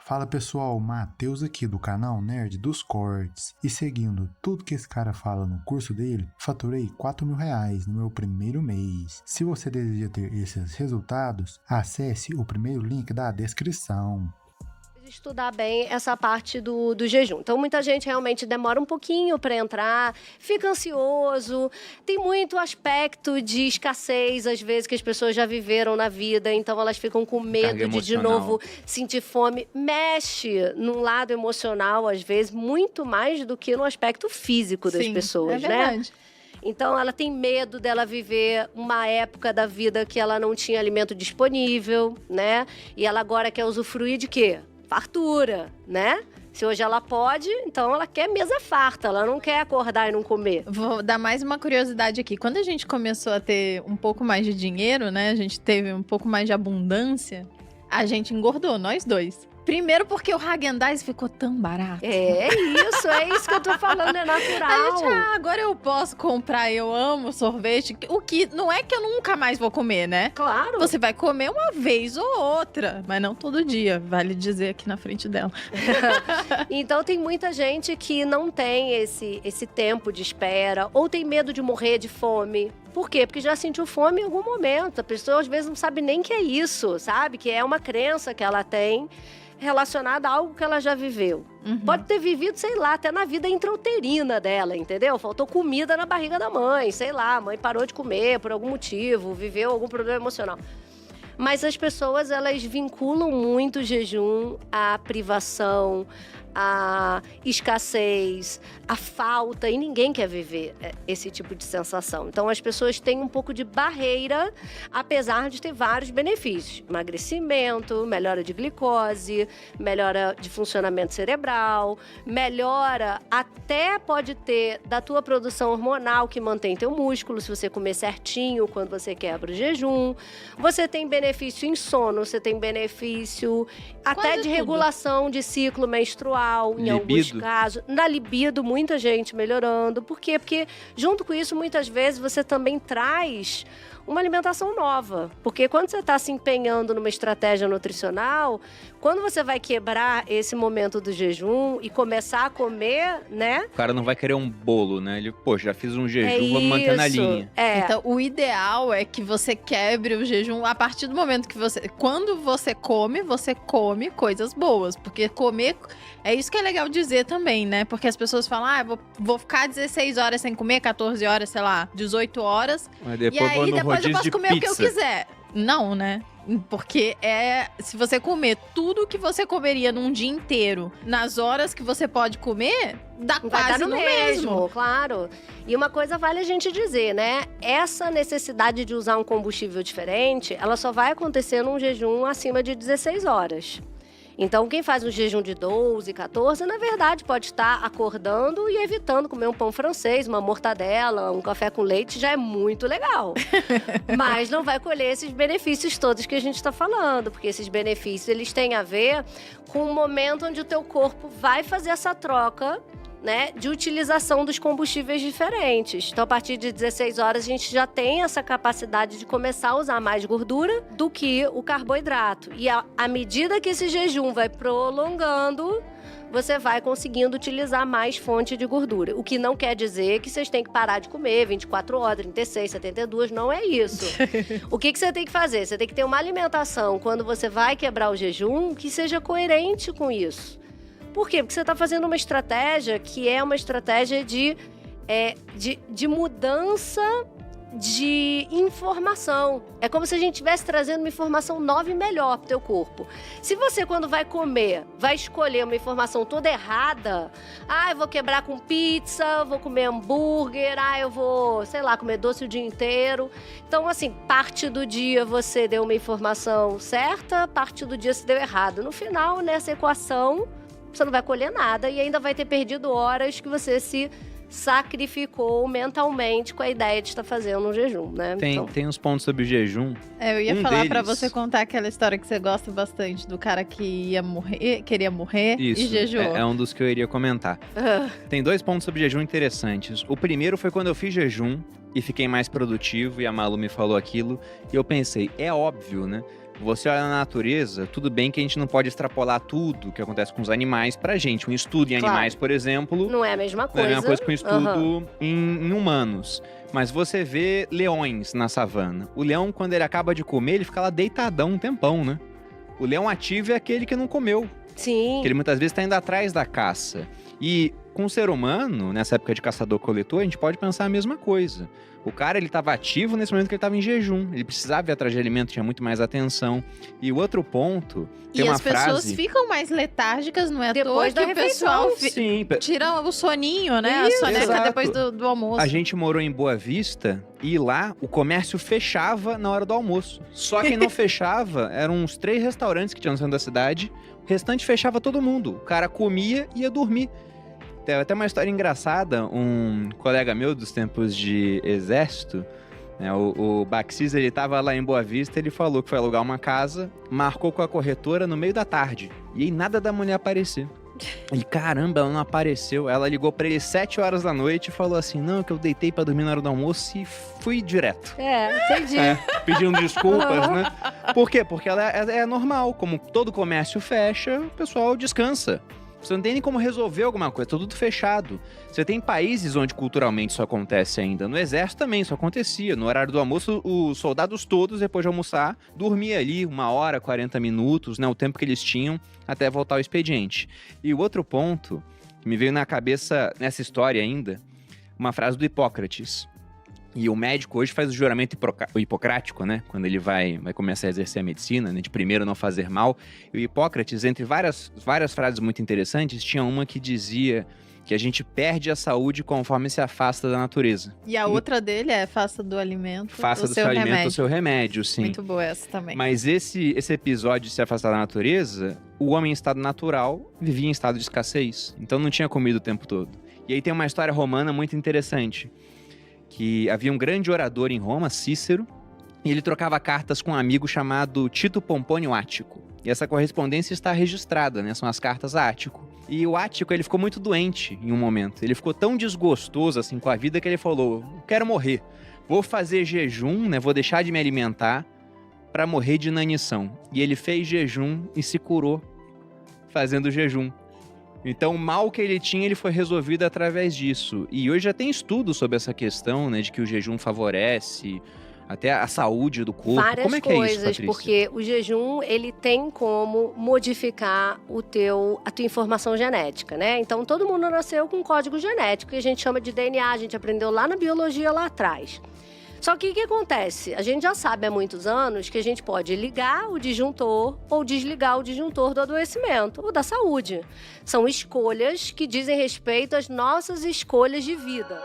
Fala pessoal, Matheus aqui do canal Nerd dos Cortes. E seguindo tudo que esse cara fala no curso dele, faturei R$4.000 no meu primeiro mês. Se você deseja ter esses resultados, acesse o primeiro link da descrição. Estudar bem essa parte do jejum. Então, muita gente realmente demora um pouquinho para entrar, fica ansioso, tem muito aspecto de escassez, às vezes, que as pessoas já viveram na vida, então elas ficam com medo de novo, sentir fome. Mexe num lado emocional, às vezes, muito mais do que no aspecto físico das pessoas, é verdade. Então, ela tem medo dela viver uma época da vida que ela não tinha alimento disponível, né? E ela agora quer usufruir de quê? Fartura, né? Se hoje ela pode, então ela quer mesa farta, ela não quer acordar e não comer. Vou dar mais uma curiosidade aqui. Quando a gente começou a ter um pouco mais de dinheiro, né? A gente teve um pouco mais de abundância, a gente engordou, nós dois. Primeiro porque o Häagen-Dazs ficou tão barato. É isso que eu tô falando, é natural. A gente, agora eu posso comprar, eu amo sorvete. O que não é que eu nunca mais vou comer, né? Claro. Você vai comer uma vez ou outra, mas não todo dia, vale dizer aqui na frente dela. Então tem muita gente que não tem esse tempo de espera, ou tem medo de morrer de fome. Por quê? Porque já sentiu fome em algum momento. A pessoa às vezes não sabe nem que é isso, sabe? Que é uma crença que ela tem relacionada a algo que ela já viveu. Pode ter vivido, sei lá, até na vida intrauterina dela, entendeu? Faltou comida na barriga da mãe, sei lá, a mãe parou de comer por algum motivo, viveu algum problema emocional. Mas as pessoas, elas vinculam muito o jejum à privação, à escassez, à falta, e ninguém quer viver esse tipo de sensação. Então, as pessoas têm um pouco de barreira, apesar de ter vários benefícios. Emagrecimento, melhora de glicose, melhora de funcionamento cerebral, melhora até pode ter da tua produção hormonal, que mantém teu músculo, se você comer certinho quando você quebra o jejum. Você tem benefício em sono, você tem benefício até de regulação de ciclo menstrual, em alguns casos. Na libido, muita gente melhorando. Por quê? Porque junto com isso, muitas vezes, você também traz uma alimentação nova. Porque quando você está se empenhando numa estratégia nutricional, quando você vai quebrar esse momento do jejum e começar a comer, né? O cara não vai querer um bolo, né? Ele, já fiz um jejum, vamos manter na linha. Então, o ideal é que você quebre o jejum a partir do momento que você... Quando você come coisas boas. Porque comer... É isso que é legal dizer também, né? Porque as pessoas falam, vou ficar 16 horas sem comer, 14 horas, sei lá, 18 horas. Mas depois e aí, depois eu posso comer pizza. O que eu quiser. Não, né? Porque se você comer tudo que você comeria num dia inteiro, nas horas que você pode comer, dá quase no mesmo. Claro. E uma coisa vale a gente dizer, né? Essa necessidade de usar um combustível diferente, ela só vai acontecer num jejum acima de 16 horas. Então, quem faz um jejum de 12, 14, na verdade, pode estar acordando e evitando comer um pão francês, uma mortadela, um café com leite, já é muito legal. Mas não vai colher esses benefícios todos que a gente está falando, porque esses benefícios, eles têm a ver com o momento onde o teu corpo vai fazer essa troca, né, de utilização dos combustíveis diferentes. Então, a partir de 16 horas, a gente já tem essa capacidade de começar a usar mais gordura do que o carboidrato. E à medida que esse jejum vai prolongando, você vai conseguindo utilizar mais fonte de gordura. O que não quer dizer que vocês têm que parar de comer 24 horas, 36, 72, não é isso. O que você tem que fazer? Você tem que ter uma alimentação, quando você vai quebrar o jejum, que seja coerente com isso. Por quê? Porque você está fazendo uma estratégia que é uma estratégia de mudança de informação. É como se a gente estivesse trazendo uma informação nova e melhor para o teu corpo. Se você, quando vai comer, vai escolher uma informação toda errada, eu vou quebrar com pizza, vou comer hambúrguer, eu vou, sei lá, comer doce o dia inteiro. Então, assim, parte do dia você deu uma informação certa, parte do dia você deu errado. No final, nessa equação, você não vai colher nada e ainda vai ter perdido horas que você se sacrificou mentalmente com a ideia de estar fazendo um jejum, né? Tem uns pontos sobre o jejum. Eu ia falar pra você contar aquela história que você gosta bastante, do cara que queria morrer e jejuou. É um dos que eu iria comentar. Tem 2 pontos sobre jejum interessantes. O primeiro foi quando eu fiz jejum e fiquei mais produtivo, e a Malu me falou aquilo, e eu pensei, é óbvio, né? Você olha na natureza, tudo bem que a gente não pode extrapolar tudo que acontece com os animais pra gente. Um estudo em Claro. animais, por exemplo, Não é a mesma não coisa. é a mesma coisa que um estudo Aham. em humanos. Mas você vê leões na savana. O leão, quando ele acaba de comer, ele fica lá deitadão um tempão, né? O leão ativo é aquele que não comeu. Sim. Que ele muitas vezes está indo atrás da caça. E com o ser humano, nessa época de caçador-coletor, a gente pode pensar a mesma coisa. O cara, ele estava ativo nesse momento que ele estava em jejum. Ele precisava ir atrás de alimento, tinha muito mais atenção. E o outro ponto, tem E uma as pessoas frase... ficam mais letárgicas, não é à toa Depois que da o pessoal refeição. Sim, tira o soninho, né? Isso. A soneca Exato. depois do almoço. a gente morou em Boa Vista e lá o comércio fechava na hora do almoço. Só quem não fechava eram uns 3 restaurantes que tinham no centro da cidade. O restante fechava todo mundo. O cara comia e ia dormir. Tem até uma história engraçada. Um colega meu dos tempos de exército, né, o Baxis, ele tava lá em Boa Vista, ele falou que foi alugar uma casa, marcou com a corretora no meio da tarde. E aí nada da mulher aparecer. Ele, caramba, ela não apareceu. Ela ligou pra ele 7 horas da noite e falou assim, não, que eu deitei pra dormir na hora do almoço e fui direto. Entendi. Pedindo desculpas, né? Por quê? Porque ela é normal. Como todo comércio fecha, o pessoal descansa. Você não tem nem como resolver alguma coisa, tá tudo fechado. Você tem países onde culturalmente isso acontece ainda. No exército também isso acontecia. No horário do almoço, os soldados todos, depois de almoçar, dormiam ali 1 hora, 40 minutos, né? O tempo que eles tinham até voltar ao expediente. E o outro ponto que me veio na cabeça nessa história ainda, uma frase do Hipócrates. E o médico hoje faz o juramento hipocrático, né? Quando ele vai começar a exercer a medicina, né? De primeiro não fazer mal. E o Hipócrates, entre várias frases muito interessantes, tinha uma que dizia que a gente perde a saúde conforme se afasta da natureza. E a outra dele é faça do alimento Faça o do seu seu alimento remédio. o seu remédio, sim. Muito boa essa também. Mas esse episódio de se afastar da natureza, o homem em estado natural vivia em estado de escassez. Então não tinha comida o tempo todo. E aí tem uma história romana muito interessante. Que havia um grande orador em Roma, Cícero, e ele trocava cartas com um amigo chamado Tito Pompônio Ático. E essa correspondência está registrada, né? São as cartas a Ático. E o Ático, ele ficou muito doente em um momento. Ele ficou tão desgostoso, assim, com a vida que ele falou, quero morrer. Vou fazer jejum, né? Vou deixar de me alimentar para morrer de inanição. E ele fez jejum e se curou fazendo jejum. Então, o mal que ele tinha, ele foi resolvido através disso. E hoje já tem estudos sobre essa questão, né? De que o jejum favorece até a saúde do corpo. Várias Como é que é coisas, isso, Patrícia? porque o jejum, ele tem como modificar a tua informação genética, né? Então, todo mundo nasceu com um código genético, que a gente chama de DNA, a gente aprendeu lá na biologia lá atrás. Só que o que acontece? A gente já sabe há muitos anos que a gente pode ligar o disjuntor ou desligar o disjuntor do adoecimento ou da saúde. São escolhas que dizem respeito às nossas escolhas de vida.